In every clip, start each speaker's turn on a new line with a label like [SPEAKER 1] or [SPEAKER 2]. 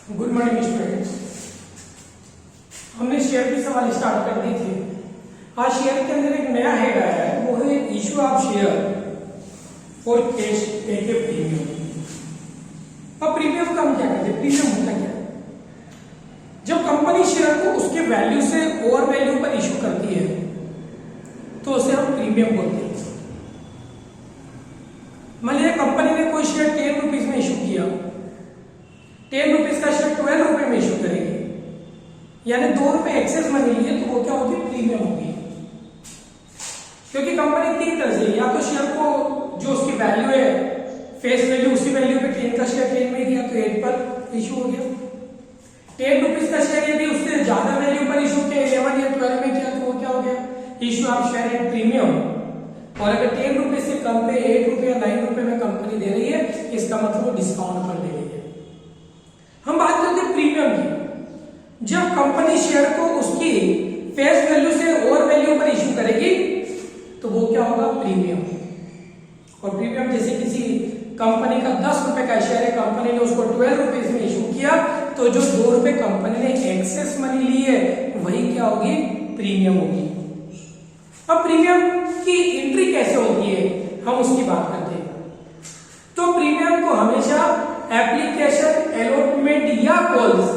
[SPEAKER 1] Good morning students. हमने share की सवाल स्टार्ट कर दी थी। आज शेयर के अंदर एक नया हेड आया है, वो है issue of share for cash पे के प्रीमियम। अब प्रीमियम का हम क्या कहते हैं? प्रीमियम होता क्या है? जब कंपनी शेयर को उसके वैल्यू से ओवर वैल्यू पर इशू करती है तो उसे हम प्रीमियम बोलते हैं। मान लीजिए कंपनी ने कोई शेयर 10 रुपीज में इशू किया, 10 रुपीज का शेयर 12 रुपए में इशू करेगी, यानी 2 रुपए एक्सेस मनी लिए, तो वो क्या होगी? प्रीमियम होगी। क्योंकि कंपनी तीन तरह से, या तो शेयर को जो उसकी वैल्यू है फेस वैल्यू, उसी वैल्यू पे 10 का शेयर 10 में दिया तो 8 पर इशू हो गया। 10 रुपीज का शेयर यदि उससे ज्यादा वैल्यू पर इशू किया, 11 या 12 में किया, तो वो क्या हो गया? Issue of share at premium. और अगर 10 रुपए से कम पे 8 रुपए या 9 रुपए में कंपनी दे रही है, इसका मतलब वो डिस्काउंट पर दे रही है। हम बात करते हैं प्रीमियम की। जब कंपनी शेयर को उसकी फेस वैल्यू से ओवर वैल्यू पर इशू करेगी तो वो क्या होगा? प्रीमियम। और प्रीमियम जैसे किसी कंपनी का 10 रुपए का शेयर है, कंपनी ने उसको 12 रुपीज में इशू किया, तो जो 2 रुपए कंपनी ने एक्सेस मनी ली है वही क्या होगी? प्रीमियम होगी। अब प्रीमियम की एंट्री कैसे होती है, हम उसकी बात करते हैं। तो प्रीमियम को हमेशा एप्लीकेशन, अलॉटमेंट या कॉल्स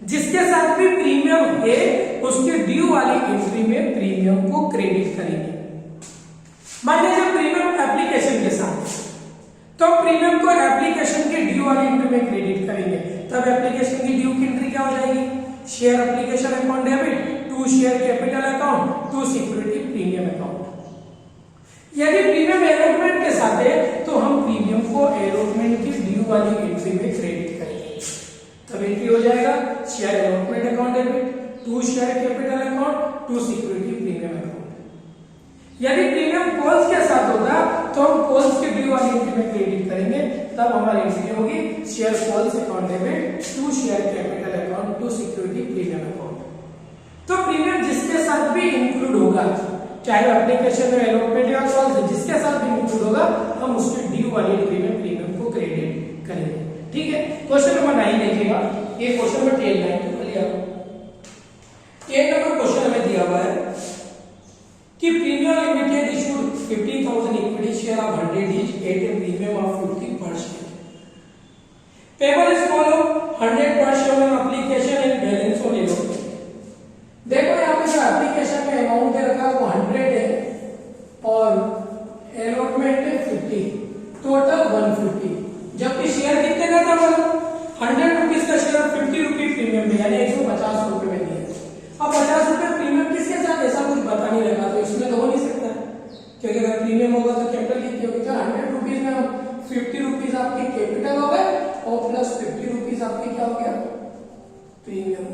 [SPEAKER 1] जिसके साथ भी प्रीमियम है उसके ड्यू वाली एंट्री में प्रीमियम को क्रेडिट करेंगे। मान लीजिए प्रीमियम एप्लीकेशन के साथ, तो प्रीमियम को एप्लीकेशन के ड्यू वाली एंट्री में क्रेडिट करेंगे। तब एप्लीकेशन की ड्यू की एंट्री क्या हो जाएगी? Share application account debit to share capital account to security premium account. यदि प्रीमियम अलॉटमेंट के साथ है तो हम प्रीमियम को अलॉटमेंट की ड्यू वाली एंट्री में क्रेडिट करेंगे। तब एंट्री हो जाएगा share allotment account debit to share capital account to security premium account. यदि प्रीमियम कॉल्स के साथ होगा तो हम कॉल्स की ड्यू वाली एंट्री में क्रेडिट करेंगे। तब हमारी एंट्री होगी share calls account debit to share capital account to security premium account. तो प्रीमियम जिसके साथ भी इंक्लूड होगा, चाहे एप्लीकेशन में अलॉटमेंट या कॉल्स, जिसके साथ भी इंक्लूड होगा, हम उसके ड्यू वाली एंट्री में प्रीमियम को क्रेडिट करेंगे। ठीक है। क्वेश्चन नंबर 9 देखिएगा। ये क्वेश्चन नंबर 10 9 तो लिया। 8 नंबर क्वेश्चन हमें दिया हुआ है कि premium limited issued 50,000 equity share of 100 each at a premium of 50 per share. Payable is follow 100 per share on application and balance on allotment. देखो यहाँ पे जो एप्लीकेशन में अमाउंट दे रखा है वो 100 है और अलॉटमेंट है 50, टोटल 150। जबकि शेयर कितने का था? 100 रुपीज का शेयर 50 रुपी प्रीमियम में, यानी 150 रुपए में दिया। अब 50 रुपए प्रीमियम किसके साथ? ऐसा कुछ बता नहीं लगा, तो इसमें तो हो नहीं सकता, क्योंकि अगर प्रीमियम होगा तो कैपिटल कितनी होगी? 100 रुपीज में 50 रुपीज आपकी कैपिटल हो गए और प्लस 50 रुपीज आपकी क्या हो गया? प्रीमियम।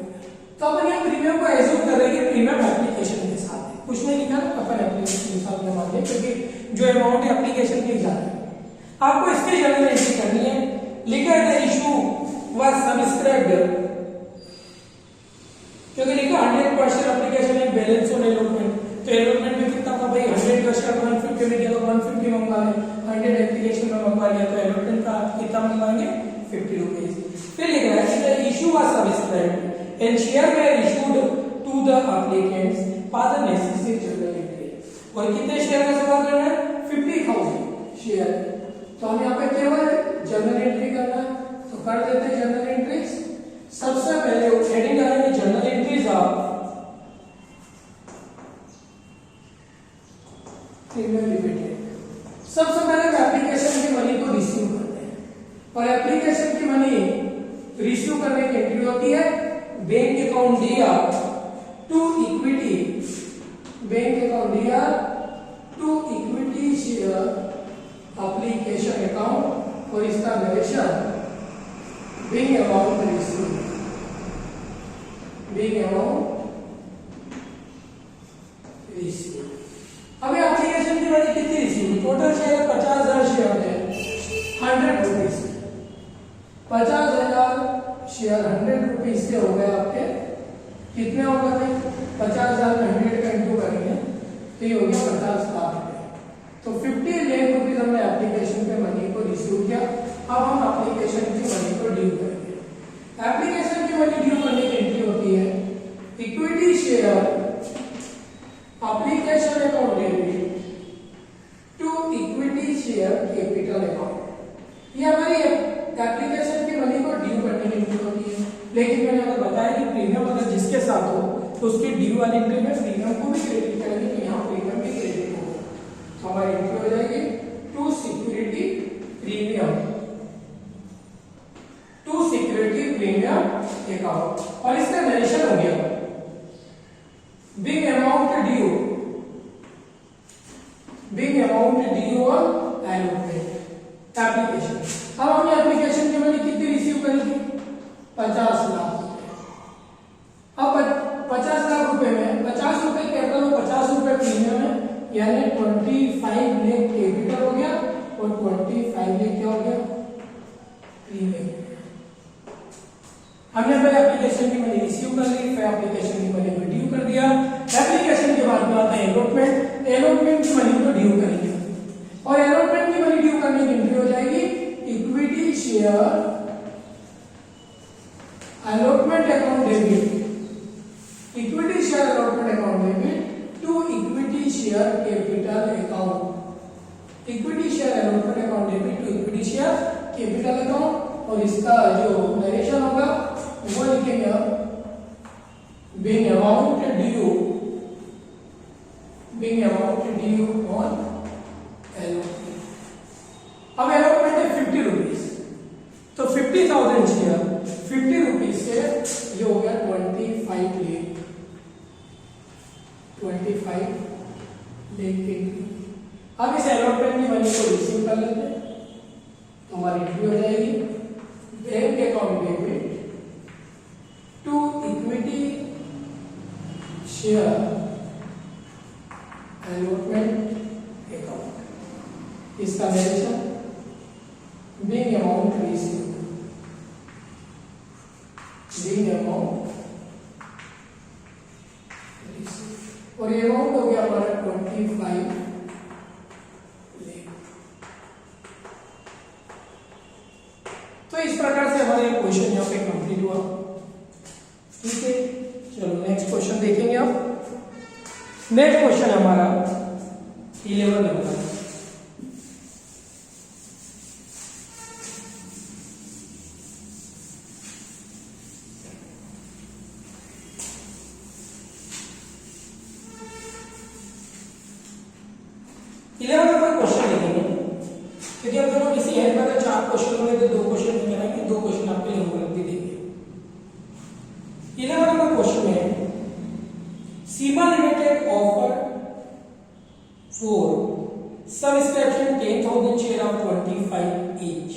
[SPEAKER 1] तो अपन ये प्रीमियम को एज्यूम कर रहे हैं प्रीमियम एप्लीकेशन के साथ है, कुछ नहीं लिखा ना, अपन एप्लीकेशन के साथ में मान लें, क्योंकि जो अमाउंट है एप्लीकेशन की जा रही है। आपको इसकी जर्नल एंट्री करनी है। लिखा है द इशू वाज सब्सक्राइब्ड, क्योंकि लिखा 100% application and balance on allotment, तो अलॉटमेंट में कितना था भाई? 100 का शेयर 150 में दिया तो 150 मंगवा लें, 100 एप्लीकेशन में मंगवा लिया तो अलॉटमेंट का कितना मंगवाएंगे? 50 रुपीज। फिर लिख रहा है the issue was subscribed and share were issued to the applicants for the necessary journal entry। और कितने शेयर का सवाल करना है? 50,000 शेयर। तो हम यहाँ पे केवल जर्नल एंट्री करना है, तो कर देते हैं जर्नल एंट्रीज। सबसे पहले हेडिंग डालेंगे journal entries of premium limited. सबसे पहले एप्लीकेशन की मनी को रिसीव करते हैं, और एप्लीकेशन की मनी रिसीव करने की एंट्री होती है बैंक अकाउंट दिया टू इक्विटी, बैंक अकाउंट दिया to equity share application account, और इसका narration bank amount receive, bank amount receive. अब एप्लीकेशन की मनी कितनी रिसीव? टोटल शेयर 50,000 शेयर है, 100 रुपीज। 50,000 शेयर 100 रुपीज से हो गए आपके कितने हो गए? 50,000 में 100 का इंटू करेंगे तो ये हो गया 50 लाख रुपए। तो 50 लाख रुपीज हमने एप्लीकेशन पे मनी को रिसीव किया। अब हम एप्लीकेशन की मनी को ड्यू करेंगे। लेकिन मैंने अगर बताया कि प्रीमियम अगर जिसके साथ हो तो उसकी ड्यू वाली एंट्री में प्रीमियम को भी क्रेडिट करेंगे, तो यहाँ प्रीमियम भी क्रेडिट होगा। तो हमारी एंट्री हो जाएगी to security premium, to security premium account. और इसका नरेशन हो गया being amount due, being amount due on allocate application. अब हमने एप्लीकेशन की मनी कितनी रिसीव करी थी? 50 लाख। अब 50 लाख रुपए में 50 रुपए कैपिटल और 50 रुपए प्रीमियम है, यानी 25 लाख कैपिटल हो गया और 25 लाख क्या हो गया? प्रीमियम। हमने पहले एप्लीकेशन की मनी रिसीव कर ली, फिर एप्लीकेशन की मनी को ड्यू कर दिया। एप्लीकेशन के बाद में आता है एलोटमेंट, एलोटमेंट की मनी को ड्यू करेंगे और एलोटमेंट की मनी ड्यू करने की एंट्री हो जाएगी equity share allotment account debit, equity share allotment account debit to equity share capital account, equity share allotment account debit to equity share capital account. और इसका जो नरेशन होगा वो लिखेंगे being amount due, being amount due on allotment. अब allotment है 50 rupees, तो 50,000 share 50 rupees से ये हो गया 25 लाख, 25 लाख। अब इस एलोटमेंट की मनी को रिसीव कर लेते हैं, तो हमारी एंट्री हो जाएगी bank account debit to equity share allotment account. इसका narration big amount receive, big amount receive. और ये अमाउंट हो गया हमारा 25 लाख। तो इस प्रकार से हमारा ये क्वेश्चन यहाँ पे कंप्लीट हुआ। ठीक है, चलो नेक्स्ट क्वेश्चन देखेंगे। अब नेक्स्ट क्वेश्चन हमारा 11 नंबर। क्वेश्चन देखेंगे, क्योंकि हम दोनों किसी हेड में अगर 4 क्वेश्चन होंगे तो 2 क्वेश्चन नहीं कराएंगे, 2 क्वेश्चन आपके लिए होमवर्क भी देंगे। 11 नंबर क्वेश्चन है Seema limited offer for subscription 10,000 share of 25 each,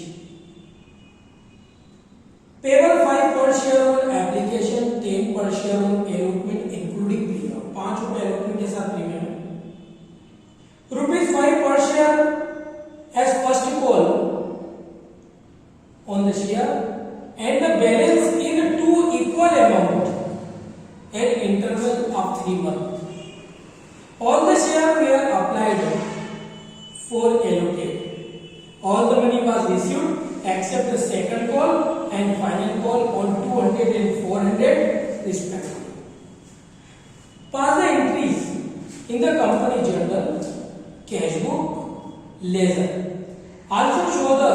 [SPEAKER 1] payable 5 per share on application, 10 per share on allotment including premium, 5 रुपए allotment के साथ प्रीमियम है। ₹5 per share as first call on the share and the balance in 2 equal amount at interval of 3 months. All the share were applied for allocate. All the money was received except the second call and final call on 200 and 400 respectively. Pass the entries in the company journal, cash book, ledger. Also show the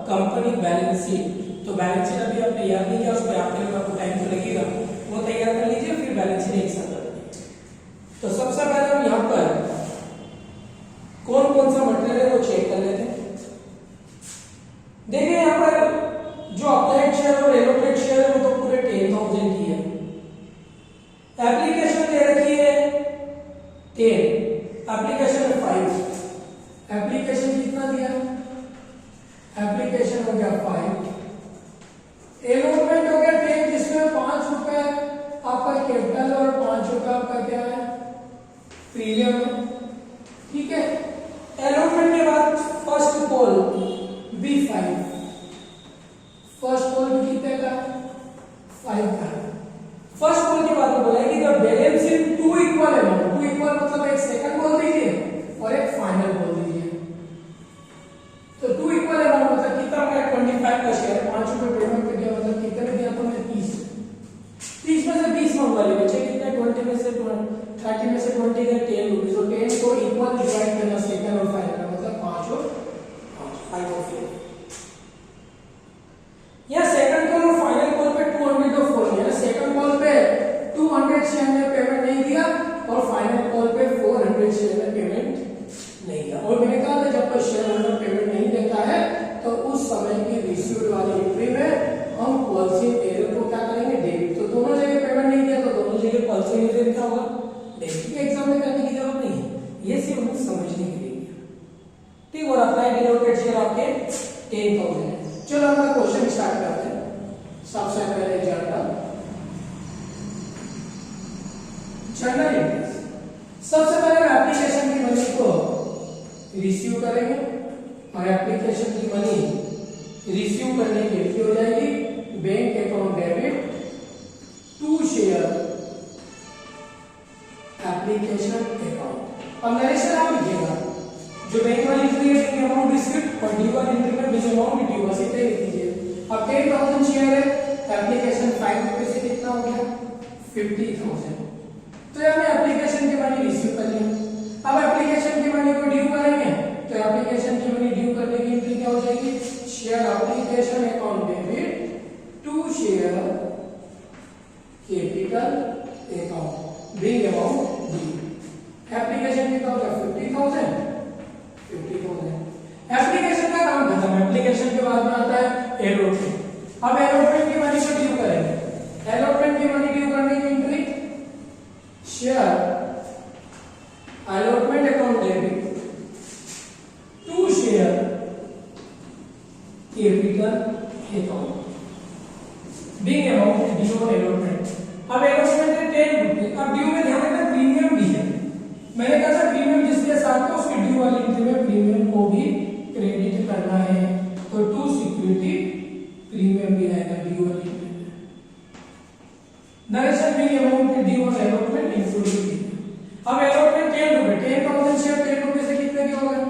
[SPEAKER 1] company balance sheet. तो balance sheet अभी आपने याद नहीं किया, उस पर आपके लिए आपको टाइम तो लगेगा, वो तैयार कर लीजिए, फिर बैलेंस शीट एक साथ कर लीजिए। तो सबसे पहले हम यहाँ पर कौन कौन सा मटेरियल है वो चेक कर लेते हैं। देखिए यहाँ पर जो अप्लाइड शेयर और एलोकेट शेयर है वो तो पूरे 10,000 की है। एप्लीकेशन दे रखी है 10, एप्लीकेशन में 5, एप्लीकेशन कितना दिया? एप्लीकेशन हो गया 5, एलोटमेंट हो गया 10, जिसमें 5 रुपए आपका कैपिटल और 5 रुपए आपका क्या है? प्रीमियम है। ठीक है, एलोटमेंट के बाद first call B5, first call कितने का? 5 का। फर्स्ट कॉल के बाद में बोला है कि the balance in 2 equal amount, 2 equal मतलब एक सेकंड कॉल दीजिए और एक फाइनल कॉल दीजिए। तो 2 इक्वल अमाउंट मतलब कितना का? 25 का शेयर, 5 रुपए पेमेंट कर दिया, मतलब कितने दिया? तो मैं 30 में से 20 मंगवा लिए, बचे कितने? 20 में से 30 में से 20 गए 10 रुपीस, और 10 को इक्वल डिवाइड करना सेकंड और फाइनल, मतलब 5 और 5 और 5। या सेकंड कॉल और फाइनल कॉल पे 200 और की रिसीव्ड वाली एंट्री में हम कॉल्सियन एरियर को क्या करेंगे, डेबिट। तो दोनों जगह पेमेंट नहीं दिया तो दोनों जगह कॉल्सियन एरियर क्या होगा, डेबिट। एग्जाम में करने की जरूरत नहीं है, ये सिर्फ हमें समझने के लिए है, ठीक। और अप्लाई डिनोटेड शेयर आपके 10,000 है। चलो अपना क्वेश्चन स्टार्ट करते हैं। सबसे पहले जर्नल एंट्रीज। सबसे पहले एप्लीकेशन की मनी को रिसीव करेंगे और एप्लीकेशन की मनी रिसीव करने की एंट्री हो जाएगी bank account debit to share application account. अब नरेशन आप लिखिएगा, जो बैंक वाली एंट्री है बैंक अमाउंट रिसीव्ड और ड्यू वाली एंट्री में बिल अमाउंट ड्यू बस इतना लिख दीजिए। अब 10,000 शेयर है, एप्लीकेशन 5 रुपए से कितना हो गया 50,000। तो हमने एप्लीकेशन की मनी रिसीव कर लिया। अब एप्लीकेशन की मनी को ड्यू करेंगे तो एप्लीकेशन की मनी ड्यू करने की एंट्री क्या हो जाएगी, share application account debit to share capital account बिल अमाउंट ड्यू। एप्लीकेशन कितना हो गया 50,000। एप्लीकेशन का काम खत्म। एप्लीकेशन के बाद में आता है एलोटमेंट। अब एलोटमेंट की मनी को ड्यू करेंगे। एलोटमेंट की मनी ड्यू करने की entry share allotment account debit to share capital account being amount due on allotment। अब allotment है 10 रुपए। अब ड्यू में ध्यान रखना प्रीमियम भी है, मैंने कहा था प्रीमियम जिसके साथ है उसके ड्यू वाली एंट्री में प्रीमियम को भी क्रेडिट करना है, तो टू सिक्योरिटी प्रीमियम भी आएगा ड्यू वाली एंट्री में। Narration being amount due on allotment included. अब एलोटमेंट 10 रुपए, 10,000 शेयर 10 रुपए से कितने के हो गए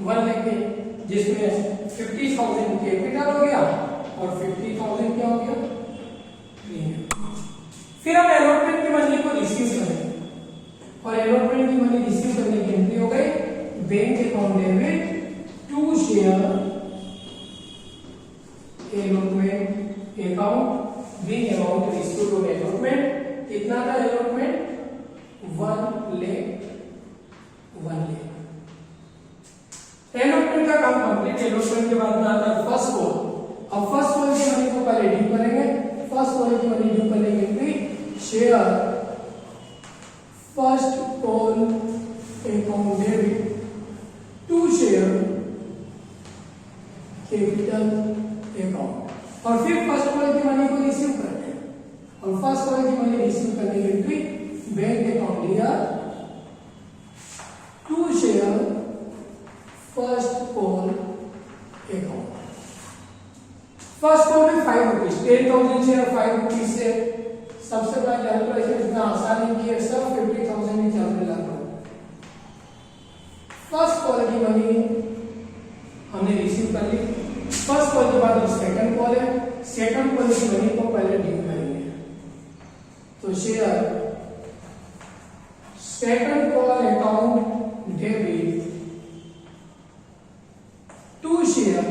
[SPEAKER 1] 1 लाख के, जिसमें 50,000 कैपिटल हो गया और 50,000 क्या हो गया प्रीमियम। फिर हम एलोटमेंट की मनी को रिसीव करेंगे और एलोटमेंट की मनी रिसीव करने की एंट्री हो गई bank account debit to share allotment account being amount received on allotment. कितना था एलोटमेंट 1 लाख। एलोटमेंट का काम कंप्लीट। एलोटमेंट के बाद में आता है फर्स्ट कॉल। अब फर्स्ट कॉल की मनी को पहले ड्यू करेंगे। फर्स्ट कॉल की मनी ड्यू करने की entry share first call account debit to share capital account. और फिर फर्स्ट कॉल की मनी को रिसीव करते हैं और फर्स्ट कॉल की मनी रिसीव करने की एंट्री बैंक अकाउंट लिया to share first call account. First call में 5 रुपीज, 10,000 शेयर 5 रुपीज से सबसे पहले कैलकुलेशन इतना आसान है कि सब 50,000 में चलने लगा। फर्स्ट कॉल की मनी हमने रिसीव कर ली। फर्स्ट कॉल के बाद सेकंड कॉल है, सेकंड कॉल की मनी को पहले ड्यू करेंगे। तो share second call account debit to share.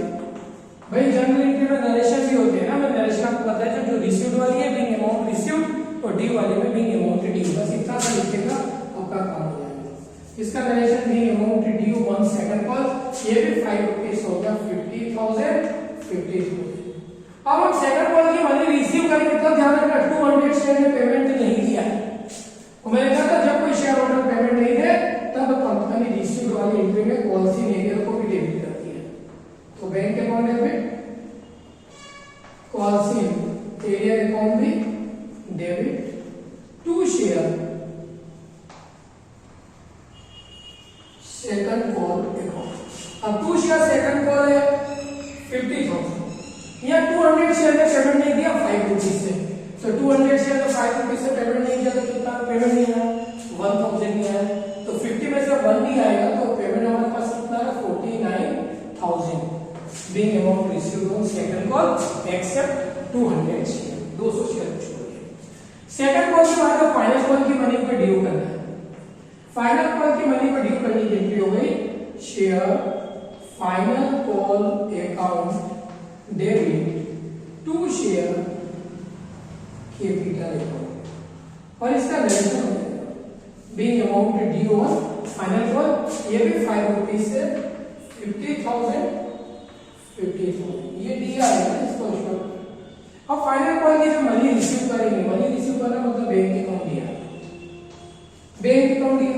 [SPEAKER 1] भाई जनरल एंट्री में नरेशन भी होते हैं ना, मैं नरेशन आपको बताया था, जो रिसीव्ड वाली है बिंग अमाउंट रिसीव्ड और ड्यू वाली में बिंग अमाउंट ड्यू, बस इतना सा लिखेगा आपका काम हो जाएगा। इसका narration Bing amount due 1 second call, ये भी 5 रुपीस हो गया 50,000। अब हम सेकंड कॉल की मनी रिसीव करेंगे तो ध्यान रखना 200 शेयर ने पेमेंट नहीं किया है। मैंने कहा था जब कोई शेयर होल्डर पेमेंट नहीं दे तब कंपनी रिसीव्ड वाली एंट्री में कॉल्सियन एरियर को भी डेबिट करती है। तो bank account debit calls in arrear account भी debit to share second call account. अब टू शेयर सेकंड कॉल है 50,000, या 200 शेयर में पेमेंट नहीं दिया 5 रुपीज से, तो 200 शेयर में 5 रुपीज से पेमेंट नहीं किया तो कितना पेमेंट नहीं आया 1,000 नहीं आया। तो 50 में से 1 नहीं आएगा तो पेमेंट हमारे पास कितना है 49,000 being amount received on second call except 200 share, 200 share छोड़ के। सेकंड कॉल के बाद फाइनल कॉल की मनी को ड्यू करना है। फाइनल कॉल की मनी को ड्यू करने की एंट्री हो गई share final call account debit to share capital account और इसका narration being amount due on final call, ये भी 5 रुपीज से 50,000 50,000, ये डी आएगा ना इसको शॉर्ट। अब फाइनल कॉल की जो मनी रिसीव करेंगे, मनी रिसीव करना मतलब बैंक अकाउंट दिया, बैंक अकाउंट दिया,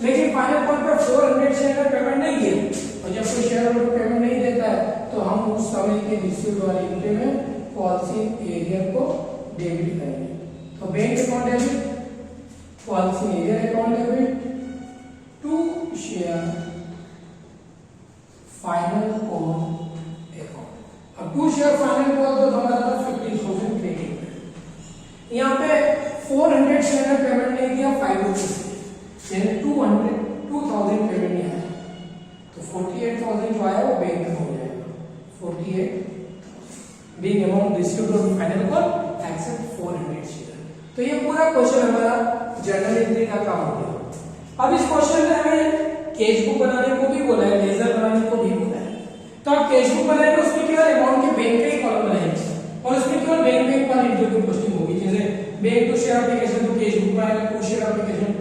[SPEAKER 1] लेकिन फाइनल कॉल पे 400 शेयर का पेमेंट नहीं दिया, और जब कोई शेयर होल्डर पेमेंट नहीं देता है तो हम उस समय के रिसीव वाली एंट्री में पॉलिसी एरियर को डेबिट करेंगे। तो bank account debit, policy arrear account debit, to share final call account. अब टू शेयर फाइनल कॉल तो हमारा था 50,000 क्रेडिट, यहाँ पे 400 शेयर का पेमेंट नहीं दिया 5 रुपीज, यानी 2,000 पेमेंट नहीं आया, तो 48,000 जो आया वो बैंक में हो जाएगा। 48 being amount received on final call except 400 share. तो ये पूरा क्वेश्चन हमारा जर्नल एंट्री का काम हो गया। अब इस क्वेश्चन में हमें कैश बुक बनाने को भी बोला है, लेजर बनाने को भी बोला है। तो आप कैश बुक बनाएंगे उसमें केवल अमाउंट के बैंक का ही कॉलम बनाएंगे और उसमें केवल बैंक वाली एंट्री की पोस्टिंग होगी, जैसे बैंक टू शेयर एप्लीकेशन तो कैश बुक में आएगा टू शेयर एप्लीकेशन,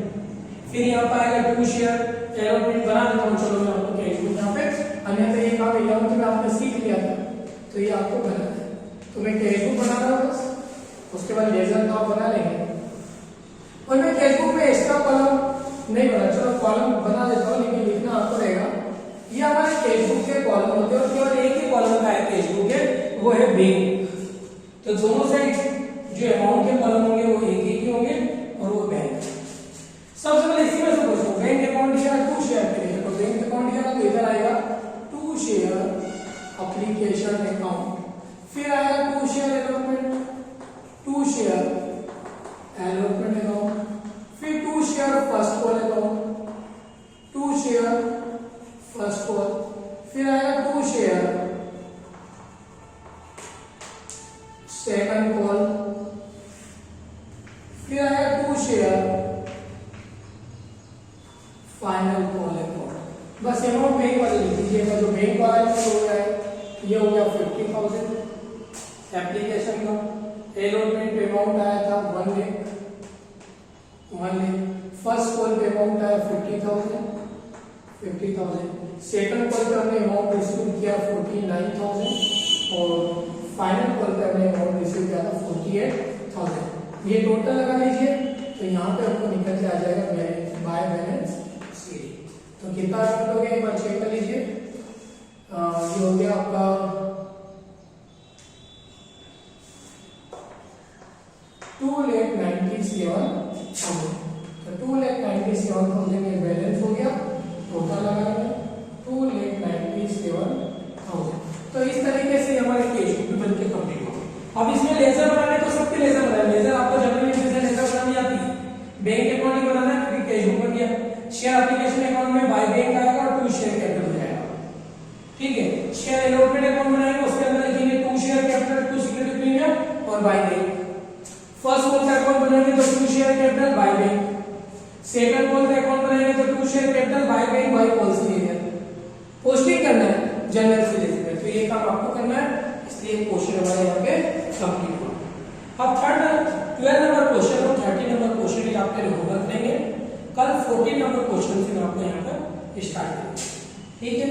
[SPEAKER 1] फिर यहाँ पर आएगा टू शेयर एलोटमेंट बना देता हूँ, चलो मैं आपको कैश बुक यहाँ पे, अन्यथा ये काम 11th में आपने सीख लिया था, तो ये आपको बनाना है। तो मैं कैश बुक बना रहा हूँ बस, उसके बाद लेजर तो आप बना लेंगे, और मैं कैश बुक में एक्स्ट्रा कॉलम नहीं बना, चलो कॉलम बना देता हूँ, लेकिन लिखना आपको रहेगा। ये हमारे कैश बुक के कॉलम होते हैं और केवल एक ही कॉलम का है कैश बुक के, वो है बैंक। तो दोनों साइड जो अमाउंट के कॉलम होंगे वो एक ही होंगे और वो बैंक। सबसे पहले इसी में से पूछो, बैंक अकाउंट दिया टू शेयर एप्लीकेशन, तो बैंक अकाउंट दिया तो इधर आएगा टू शेयर एप्लीकेशन अकाउंट, फिर आएगा to share allotment, to share allotment account, फिर to share first call account, to share first call, फिर आएगा टू शेयर सेकंड कॉल, फिर आएगा to share final call account. बस अमाउंट बैंक वाले लिख दीजिएगा, जो बैंक वाला है वो हो गया, ये हो गया 50,000 एप्लीकेशन का, एलोटमेंट अमाउंट आया था 1 लाख, फर्स्ट कॉल पे अमाउंट आया 50,000, सेकंड कॉल पे हमने अमाउंट रिसीव किया 49,000 और फाइनल कॉल पे हमने अमाउंट रिसीव किया था 48,000। ये टोटल लगा लीजिए तो यहाँ पे हमको निकल के आ जाएगा बाय बैलेंस शीट। तो कितना अमाउंट हो गया एक बार चेक कर लीजिए, ये हो गया आपका 2,97,000, तो 2,97,000 ये बैलेंस हो गया, टोटल लगाएंगे 2,97,000। तो इस तरीके से हमारे कैश बुक बन के कंप्लीट हो। अब इसमें लेजर बनाने तो सबके लेजर बनाए, लेजर आपको जनरली लेजर बनानी आती है, बैंक अकाउंट ही बनाना है क्योंकि कैश बुक बन गया, शेयर एप्लीकेशन अकाउंट में बाय बैंक आएगा और टू शेयर कैपिटल हो जाएगा, ठीक है। शेयर एलोटमेंट अकाउंट बनाएंगे उसके अंदर लिखेंगे to share capital, to security premium और बाय बैंक। फर्स्ट कॉल का अकाउंट बनाएंगे तो to share capital by bank, second call का अकाउंट बनाएंगे तो to share capital by bank by policy arrear. Posting करना है जनरल से लेकर, तो ये काम आपको करना है, इसलिए क्वेश्चन हमारे यहाँ पे कंप्लीट हुआ। अब 12 नंबर क्वेश्चन और 30 नंबर क्वेश्चन आपके होमवर्क देंगे, कल 14 नंबर क्वेश्चन से मैं आपको यहाँ पर स्टार्ट करूंगा, ठीक है।